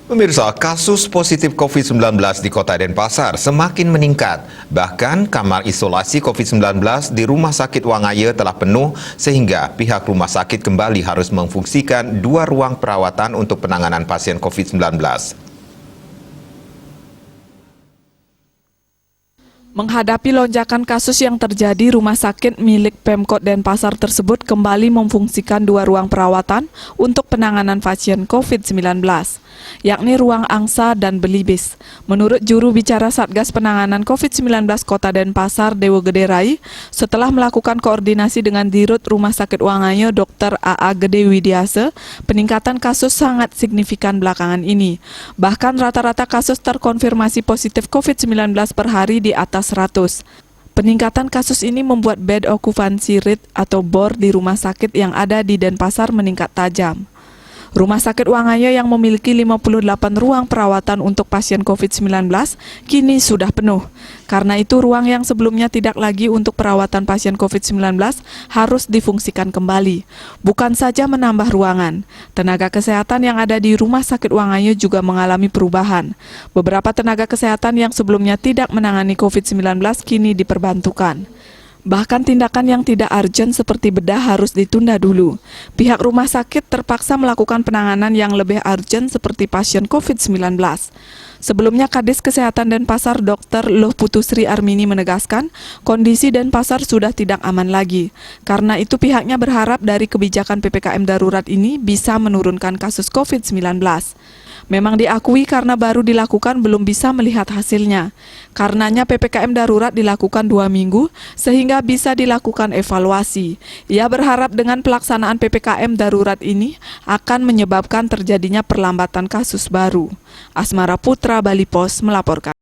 Pemirsa, kasus positif COVID-19 di Kota Denpasar semakin meningkat. Bahkan kamar isolasi COVID-19 di Rumah Sakit Wangaya telah penuh sehingga pihak rumah sakit kembali harus memfungsikan 2 ruang perawatan untuk penanganan pasien COVID-19. Menghadapi lonjakan kasus yang terjadi, rumah sakit milik Pemkot Denpasar tersebut kembali memfungsikan 2 ruang perawatan untuk penanganan pasien COVID-19, yakni ruang angsa dan belibis. Menurut juru bicara Satgas Penanganan COVID-19 Kota Denpasar, Dewo Gederai, setelah melakukan koordinasi dengan Dirut Rumah Sakit Wangaya Dr. A.A. Gede Widiase, peningkatan kasus sangat signifikan belakangan ini. Bahkan rata-rata kasus terkonfirmasi positif COVID-19 per hari di atas 100. Peningkatan kasus ini membuat bed occupancy rate atau BOR di rumah sakit yang ada di Denpasar meningkat tajam. Rumah Sakit Wangaya yang memiliki 58 ruang perawatan untuk pasien COVID-19 kini sudah penuh. Karena itu ruang yang sebelumnya tidak lagi untuk perawatan pasien COVID-19 harus difungsikan kembali. Bukan saja menambah ruangan, tenaga kesehatan yang ada di Rumah Sakit Wangaya juga mengalami perubahan. Beberapa tenaga kesehatan yang sebelumnya tidak menangani COVID-19 kini diperbantukan. Bahkan tindakan yang tidak urgent seperti bedah harus ditunda dulu. Pihak rumah sakit terpaksa melakukan penanganan yang lebih urgent seperti pasien COVID-19. Sebelumnya Kadis Kesehatan Denpasar Dr. Loh Putusri Armini menegaskan kondisi Denpasar sudah tidak aman lagi. Karena itu pihaknya berharap dari kebijakan PPKM darurat ini bisa menurunkan kasus COVID-19. Memang diakui karena baru dilakukan belum bisa melihat hasilnya. Karenanya PPKM darurat dilakukan 2 minggu sehingga bisa dilakukan evaluasi. Ia berharap dengan pelaksanaan PPKM darurat ini akan menyebabkan terjadinya perlambatan kasus baru. Asmara Putra, Bali Pos melaporkan.